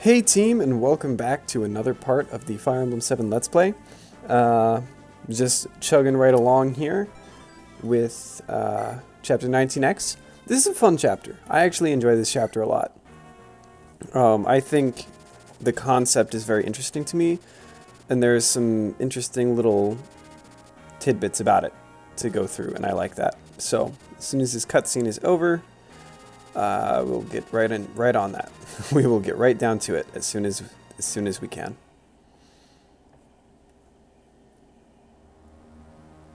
Hey team, and welcome back to another part of the Fire Emblem 7 Let's Play. Just chugging right along here with Chapter 19X. This is a fun chapter. I actually enjoy this chapter a lot. I think the concept is very interesting to me, and there's some interesting little tidbits about it to go through, and I like that. So, as soon as this cutscene is over, we'll get right on that. We will get right down to it as soon as we can.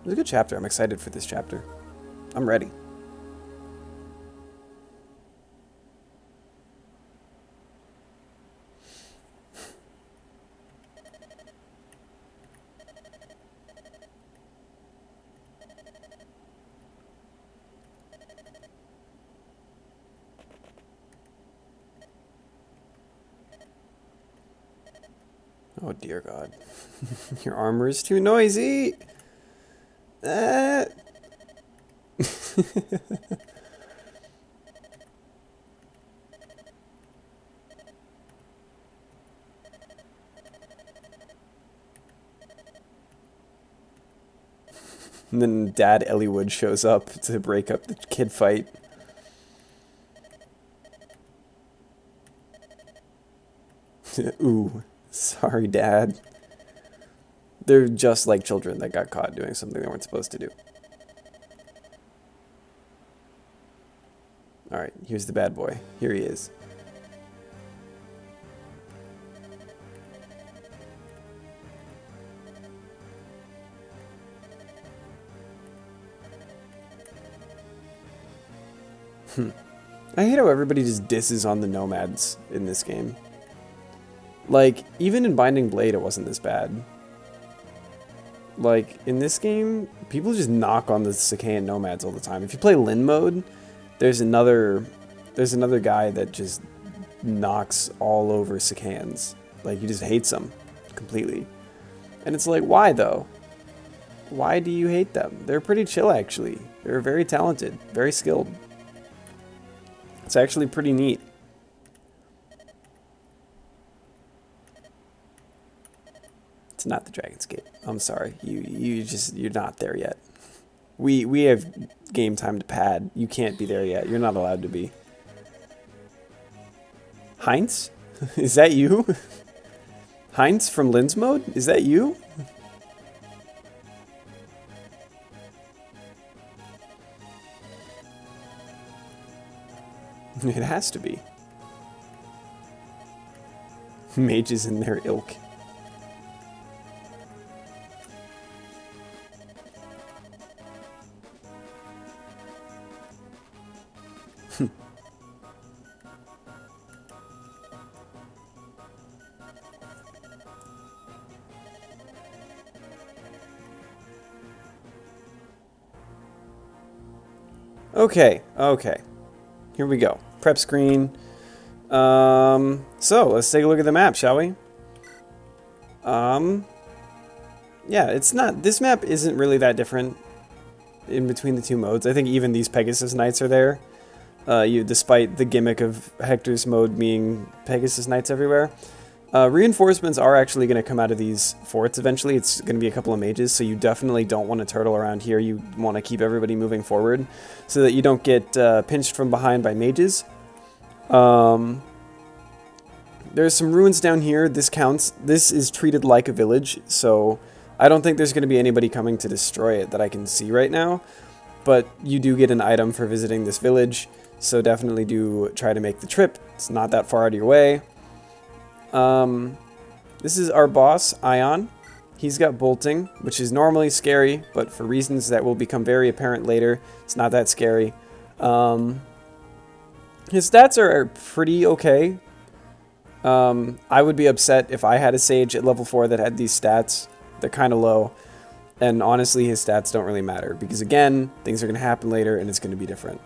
It was a good chapter. I'm excited for this chapter. I'm ready. Oh dear God. Your armor is too noisy! And then Dad Elliewood shows up to break up the kid fight. Ooh. Sorry, Dad. They're just like children that got caught doing something they weren't supposed to do. Alright, here's the bad boy. Here he is. I hate how everybody just disses on the nomads in this game. Like, even in Binding Blade, it wasn't this bad. Like, in this game, people just knock on the Sakaean nomads all the time. If you play Lin mode, there's another guy that just knocks all over Sakaeans. Like, he just hates them completely. And it's like, why though? Why do you hate them? They're pretty chill, actually. They're very talented, very skilled. It's actually pretty neat. It's not the Dragon's Gate. I'm sorry. You're not there yet. We have game time to pad. You can't be there yet. You're not allowed to be. Heinz? Is that you? Heinz from Lin's Mode? Is that you? It has to be. Mages in their ilk. Okay. Here we go. Prep screen. So, let's take a look at the map, shall we? Yeah, it's not... This map isn't really that different in between the two modes. I think even these Pegasus Knights are there. Despite the gimmick of Hector's mode being Pegasus Knights everywhere. Reinforcements are actually going to come out of these forts eventually. It's going to be a couple of mages, so you definitely don't want to turtle around here. You want to keep everybody moving forward so that you don't get pinched from behind by mages. There's some ruins down here. This counts. This is treated like a village, so I don't think there's going to be anybody coming to destroy it that I can see right now. But you do get an item for visiting this village, so definitely do try to make the trip. It's not that far out of your way. This is our boss, Ion. He's got bolting, which is normally scary, but for reasons that will become very apparent later, it's not that scary. His stats are pretty okay. I would be upset if I had a Sage at level 4 that had these stats. They're kind of low. And honestly, his stats don't really matter, because again, things are going to happen later, and it's going to be different.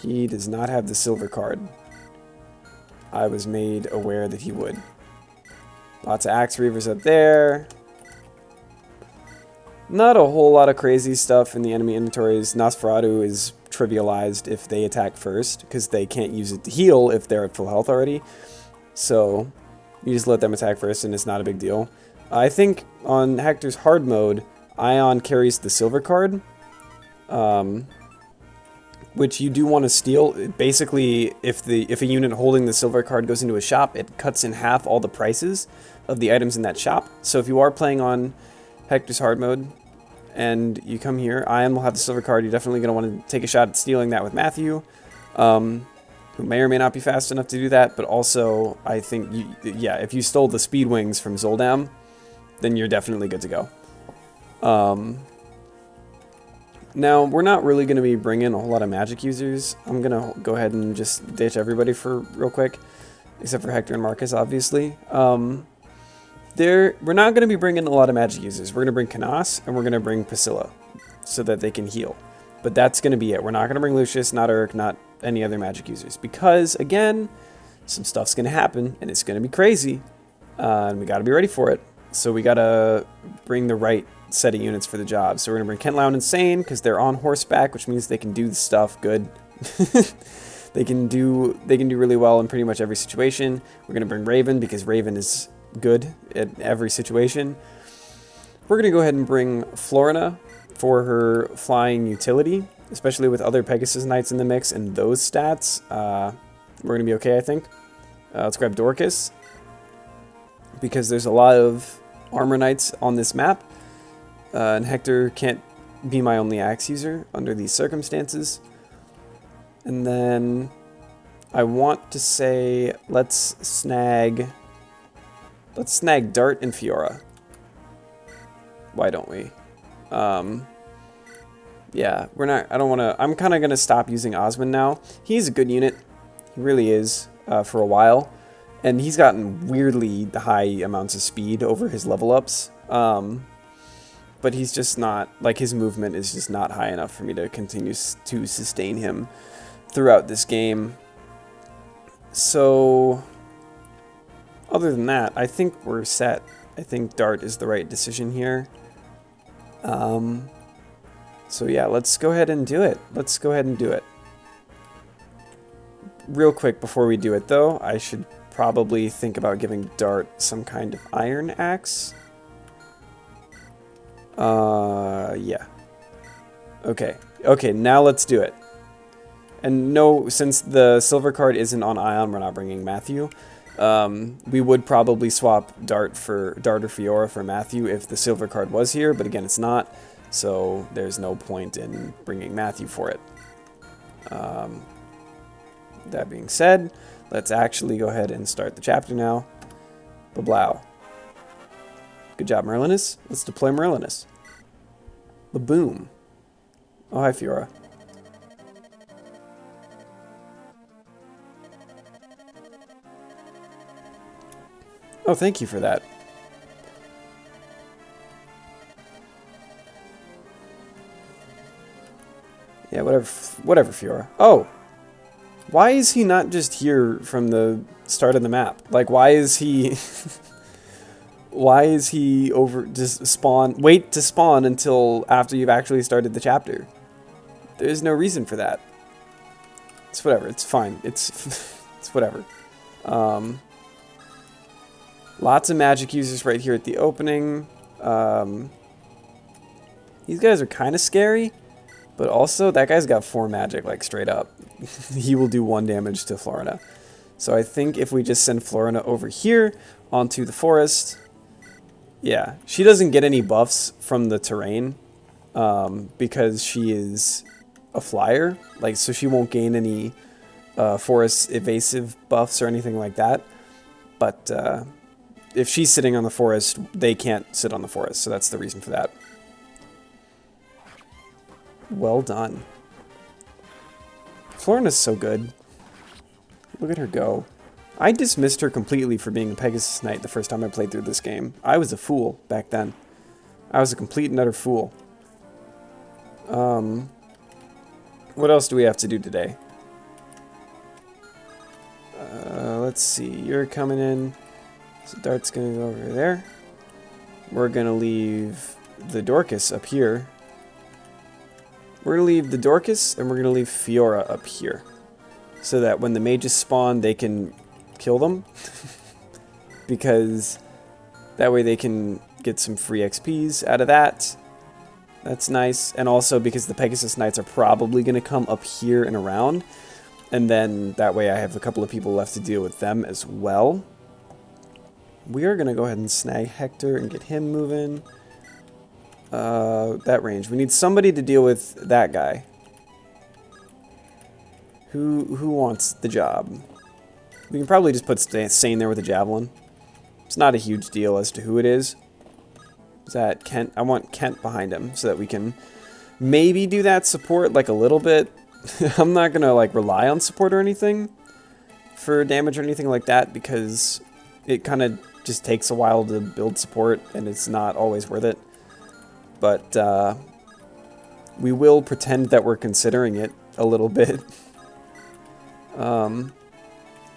He does not have the silver card. I was made aware that he would. Lots of Axe Reavers up there. Not a whole lot of crazy stuff in the enemy inventories. Nosferatu is trivialized if they attack first, because they can't use it to heal if they're at full health already. So you just let them attack first and it's not a big deal. I think on Hector's hard mode, Ion carries the silver card, which you do want to steal. Basically, if a unit holding the silver card goes into a shop, it cuts in half all the prices of the items in that shop. So if you are playing on Hector's hard mode and you come here, Ion will have the silver card. You're definitely going to want to take a shot at stealing that with Matthew, who may or may not be fast enough to do that. But also, I think, yeah, if you stole the speed wings from Zoldam, then you're definitely good to go. Now, we're not really going to be bringing a whole lot of magic users. I'm going to go ahead and just ditch everybody for real quick, except for Hector and Marcus, obviously. We're not going to be bringing a lot of magic users. We're going to bring Canas, and we're going to bring Priscilla, so that they can heal. But that's going to be it. We're not going to bring Lucius, not Urk, not any other magic users. Because, again, some stuff's going to happen, and it's going to be crazy. And we got to be ready for it. So we got to bring the right set of units for the job. So we're going to bring Kentlau and Insane, because they're on horseback, which means they can do the stuff good. They can do really well in pretty much every situation. We're going to bring Raven, because Raven is good at every situation. We're going to go ahead and bring Florina for her flying utility, especially with other Pegasus Knights in the mix and those stats. We're going to be okay, I think. Let's grab Dorcas, because there's a lot of Armor Knights on this map, and Hector can't be my only axe user under these circumstances. And then I want to say let's snag Dart and Fiora. Why don't we? Yeah, I don't want to. I'm kind of going to stop using Osmond now. He's a good unit. He really is, for a while. And he's gotten weirdly high amounts of speed over his level ups. But he's just not, like, his movement is just not high enough for me to continue to sustain him throughout this game. So, other than that, I think we're set. I think Dart is the right decision here. So yeah, let's go ahead and do it. Let's go ahead and do it. Real quick before we do it though, I should probably think about giving Dart some kind of iron axe. Yeah. Okay, now let's do it. And no, since the silver card isn't on Ion, we're not bringing Matthew. We would probably swap Dart or Fiora for Matthew if the silver card was here, but again, it's not, so there's no point in bringing Matthew for it. That being said, let's actually go ahead and start the chapter now. Bablow. Good job, Merlinus. Let's deploy Merlinus. Ba-boom. Oh, hi, Fiora. Oh, thank you for that. Yeah, whatever, Fiora. Oh! Why is he not just here from the start of the map? Like, why is he... why is he wait to spawn until after you've actually started the chapter? There's no reason for that. It's whatever, it's fine. It's whatever. Lots of magic users right here at the opening. These guys are kind of scary, but also that guy's got 4 magic, like straight up. He will do 1 damage to Florina. So I think if we just send Florina over here onto the forest, yeah, she doesn't get any buffs from the terrain because she is a flyer, like, so she won't gain any forest evasive buffs or anything like that. But if she's sitting on the forest, they can't sit on the forest, so that's the reason for that. Well done. Florina's so good. Look at her go. I dismissed her completely for being a Pegasus Knight the first time I played through this game. I was a fool back then. I was a complete and utter fool. What else do we have to do today? Let's see. You're coming in. So Dart's going to go over there. We're going to leave the Dorcas up here. We're going to leave the Dorcas, and we're going to leave Fiora up here. So that when the mages spawn, they can kill them. Because that way they can get some free XPs out of that. That's nice. And also because the Pegasus Knights are probably going to come up here and around. And then that way I have a couple of people left to deal with them as well. We are going to go ahead and snag Hector and get him moving. That range. We need somebody to deal with that guy. Who wants the job? We can probably just put Sane there with a javelin. It's not a huge deal as to who it is. Is that Kent? I want Kent behind him so that we can maybe do that support like a little bit. I'm not going to like rely on support or anything for damage or anything like that because it kind of just takes a while to build support and it's not always worth it. But we will pretend that we're considering it a little bit.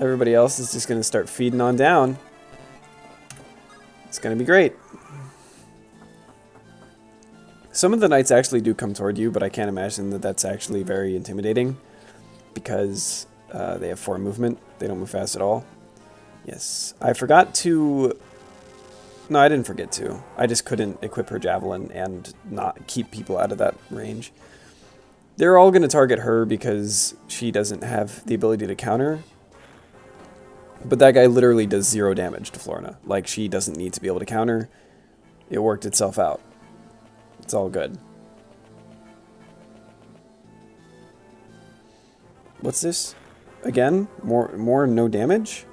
Everybody else is just going to start feeding on down. It's going to be great. Some of the knights actually do come toward you, but I can't imagine that that's actually very intimidating because they have 4 movement. They don't move fast at all. Yes, I forgot to... No, I didn't forget to. I just couldn't equip her javelin and not keep people out of that range. They're all going to target her because she doesn't have the ability to counter. But that guy literally does 0 damage to Florina. Like, she doesn't need to be able to counter. It worked itself out. It's all good. What's this? Again? More no damage?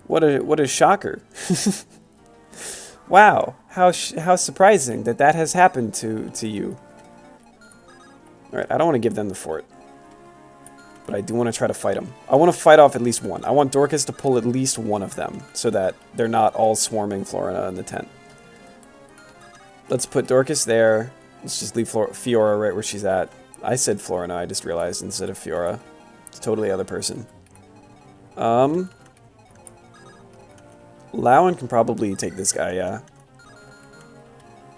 What a shocker. Wow, how surprising that has happened to you. Alright, I don't want to give them the fort. But I do want to try to fight them. I want to fight off at least one. I want Dorcas to pull at least one of them, so that they're not all swarming Florina in the tent. Let's put Dorcas there. Let's just leave Fiora right where she's at. I said Florina, I just realized, instead of Fiora. It's a totally other person. Lowen can probably take this guy, yeah.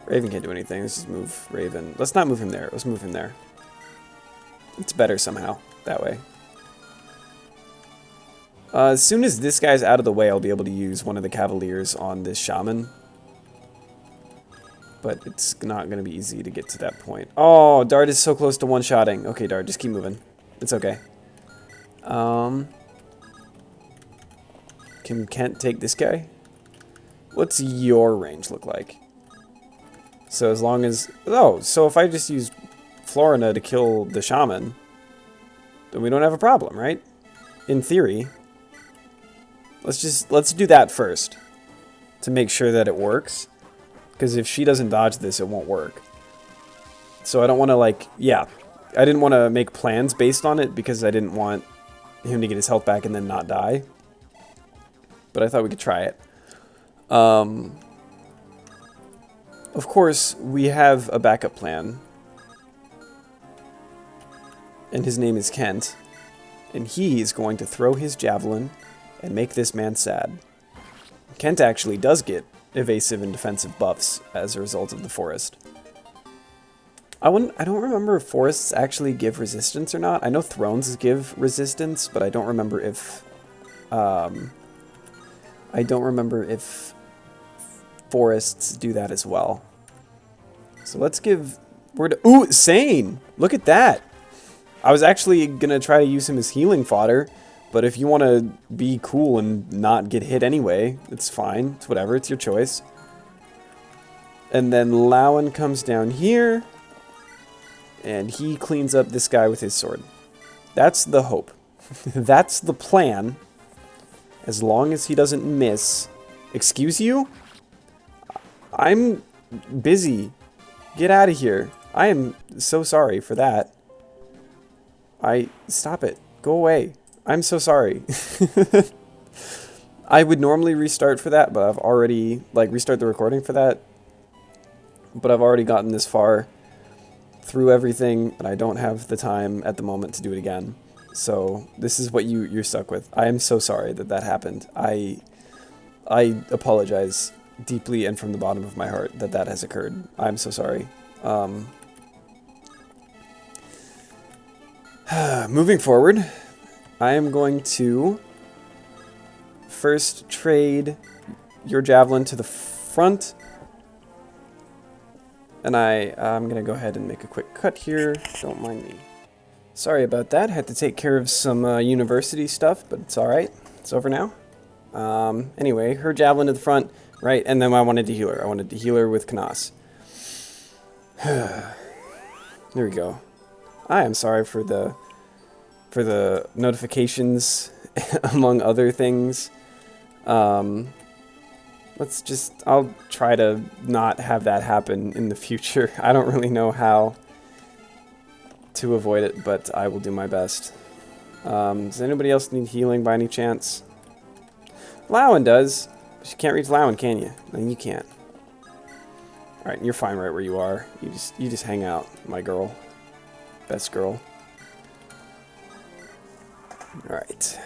Raven can't do anything. Let's just move Raven. Let's not move him there. Let's move him there. It's better somehow, that way. As soon as this guy's out of the way, I'll be able to use one of the Cavaliers on this Shaman. But it's not going to be easy to get to that point. Oh, Dart is so close to one-shotting. Okay, Dart, just keep moving. It's okay. Can Kent take this guy? What's your range look like? So as long as... Oh, so if I just use Florina to kill the Shaman, then we don't have a problem, right? In theory. Let's do that first. To make sure that it works. Because if she doesn't dodge this, it won't work. So I don't want to, like... Yeah. I didn't want to make plans based on it because I didn't want him to get his health back and then not die. But I thought we could try it. Of course, we have a backup plan. And his name is Kent. And he is going to throw his javelin and make this man sad. Kent actually does get evasive and defensive buffs as a result of the forest. I don't remember if forests actually give resistance or not. I know thrones give resistance, but I don't remember if... forests do that as well. So let's give... Ooh, Sane! Look at that! I was actually going to try to use him as healing fodder, but if you want to be cool and not get hit anyway, it's fine. It's whatever. It's your choice. And then Lowen comes down here, and he cleans up this guy with his sword. That's the hope. That's the plan. As long as he doesn't miss. Excuse you? I'm busy. Get out of here. I am so sorry for that. Stop it. Go away. I'm so sorry. I would normally restart for that, but I've already, restart the recording for that. But I've already gotten this far through everything, and I don't have the time at the moment to do it again. So this is what you're stuck with. I am so sorry that happened. I apologize deeply and from the bottom of my heart that has occurred. I'm so sorry. Moving forward, I am going to first trade your javelin to the front. And I'm going to go ahead and make a quick cut here. Don't mind me. Sorry about that. Had to take care of some university stuff, but it's alright. It's over now. Anyway, her javelin to the front, right? And then I wanted to heal her. I wanted to heal her with Knas. There we go. I am sorry for the notifications, among other things. I'll try to not have that happen in the future. I don't really know how to avoid it, but I will do my best. Does anybody else need healing by any chance? Lowen does, but you can't reach Lowen, can you? No, you can't. Alright, you're fine right where you are. You just hang out, my girl. Best girl. Alright.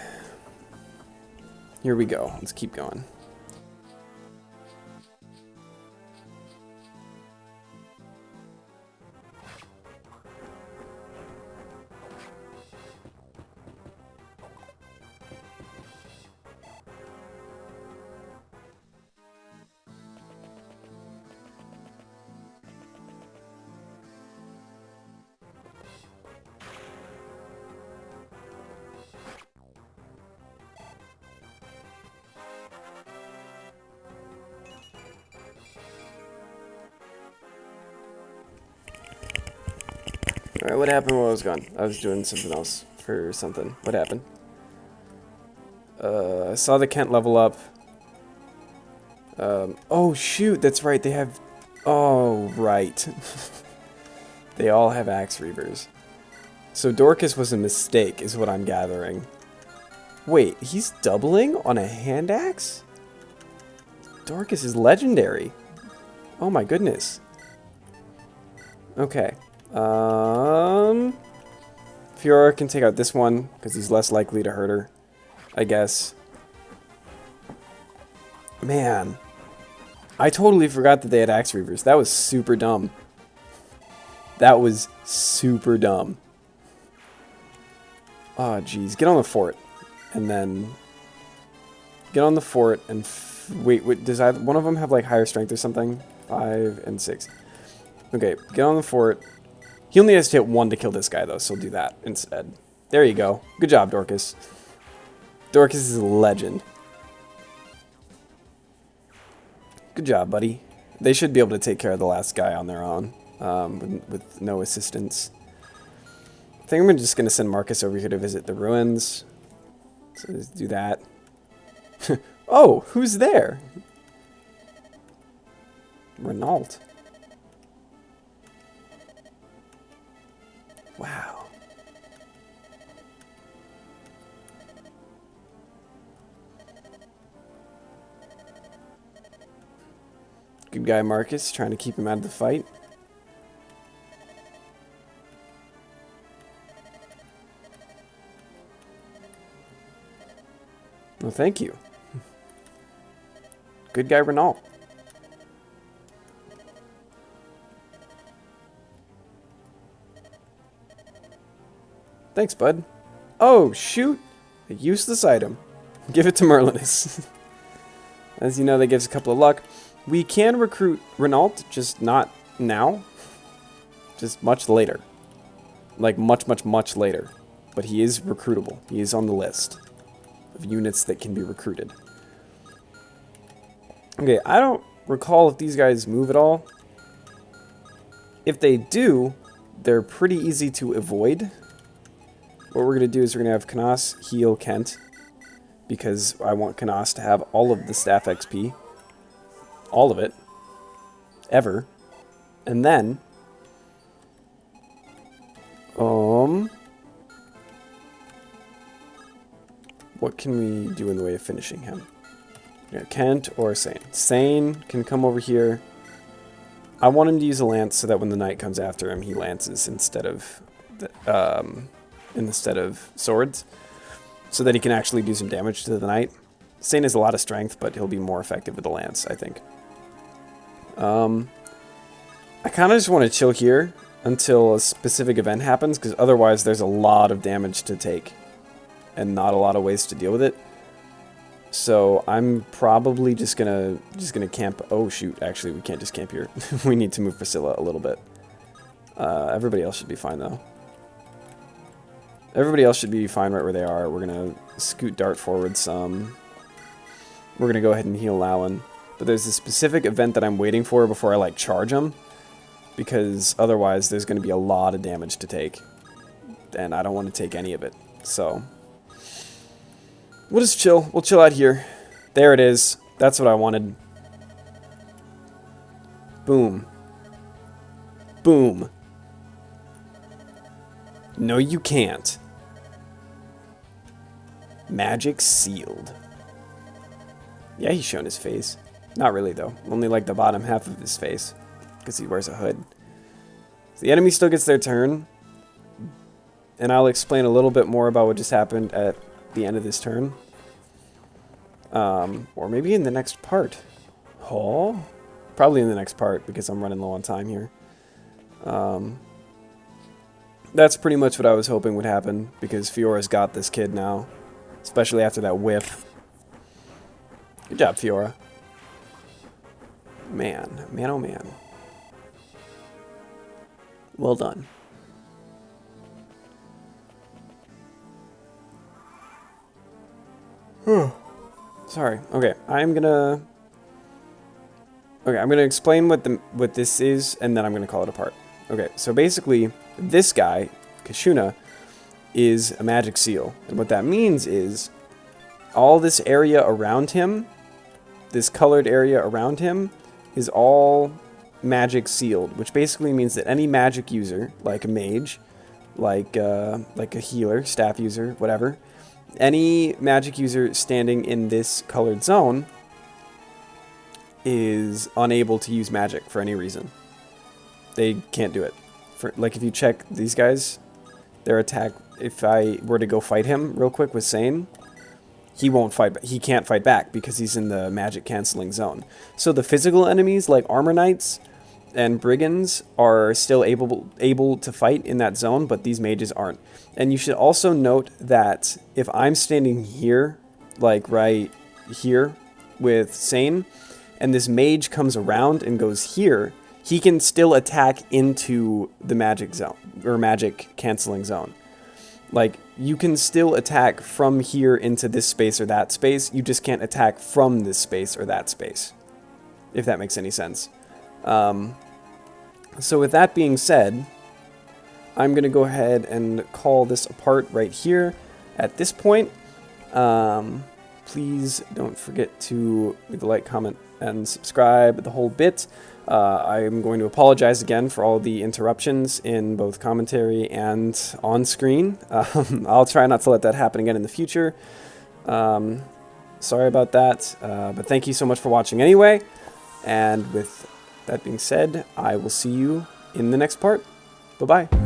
Here we go. Let's keep going. Alright, what happened while I was gone? I was doing something else for something. What happened? I saw the Kent level up. Oh shoot, that's right, they have... Oh, right. They all have Axe Reavers. So Dorcas was a mistake, is what I'm gathering. Wait, he's doubling on a hand axe? Dorcas is legendary. Oh my goodness. Okay. Fiora can take out this one, because he's less likely to hurt her, I guess. Man. I totally forgot that they had Axe Reavers. That was super dumb. That was super dumb. Oh, jeez. Get on the fort. And then... Get on the fort and... Wait, does one of them have, like, higher strength or something? 5 and 6. Okay, get on the fort. He only has to hit 1 to kill this guy, though, so we'll do that instead. There you go. Good job, Dorcas. Dorcas is a legend. Good job, buddy. They should be able to take care of the last guy on their own, with no assistance. I think I'm just going to send Marcus over here to visit the ruins. So let's do that. Oh, who's there? Renault. Wow. Good guy Marcus, trying to keep him out of the fight. Well, thank you. Good guy Renault. Thanks, bud. Oh, shoot! A useless item. Give it to Merlinus. As you know, that gives a couple of luck. We can recruit Renault, just not now. Just much later. Like, much later. But he is recruitable. He is on the list of units that can be recruited. Okay, I don't recall if these guys move at all. If they do, they're pretty easy to avoid. What we're going to do is we're going to have Knas heal Kent, because I want Knas to have all of the staff XP. All of it. Ever. And then... what can we do in the way of finishing him? Yeah, Kent or Sane. Sane can come over here. I want him to use a lance so that when the knight comes after him, he lances instead of swords, so that he can actually do some damage to the knight. Sane has a lot of strength, but he'll be more effective with a lance, I think. I kind of just want to chill here. until a specific event happens, because otherwise there's a lot of damage to take and not a lot of ways to deal with it. So I'm probably just gonna camp. Oh shoot, actually we can't just camp here. We need to move Priscilla a little bit. Everybody else should be fine though. Everybody else should be fine right where they are. We're gonna scoot dart forward some. We're gonna go ahead and heal Lowen. But there's a specific event that I'm waiting for before I like charge him, because otherwise there's gonna be a lot of damage to take, and I don't want to take any of it. So we'll just chill. We'll chill out here. There it is. That's what I wanted. Boom. Boom. No, you can't. Magic sealed. Yeah, he's shown his face. Not really, though. Only like the bottom half of his face, because he wears a hood. The enemy still gets their turn, and I'll explain a little bit more about what just happened at the end of this turn. Or maybe in the next part. Oh, probably in the next part, because I'm running low on time here. That's pretty much what I was hoping would happen, because Fiora's got this kid now, especially after that whip. Good job, Fiora. Man, man, oh man. Well done. Sorry. Okay, I'm gonna explain what this is, and then I'm gonna call it apart. Okay, so basically, this guy, Kashuna, is a magic seal, and what that means is all this area around him, this colored area around him, is all magic sealed, which basically means that any magic user, like a mage, like a healer, staff user, whatever, any magic user standing in this colored zone is unable to use magic for any reason. They can't do it. Like if you check these guys, their attack, if I were to go fight him real quick with Sane, he won't fight. He can't fight back because he's in the magic canceling zone. So the physical enemies like Armor Knights and Brigands are still able to fight in that zone, but these mages aren't. And you should also note that if I'm standing here, like right here with Sane, and this mage comes around and goes here, he can still attack into the magic zone, or magic canceling zone. Like, you can still attack from here into this space or that space, you just can't attack from this space or that space, if that makes any sense. So with that being said, I'm going to go ahead and call this apart right here at this point. Please don't forget to leave a like, comment, and subscribe, the whole bit. I'm going to apologize again for all the interruptions in both commentary and on screen. I'll try not to let that happen again in the future. Sorry about that, but thank you so much for watching anyway. And with that being said, I will see you in the next part. Bye-bye.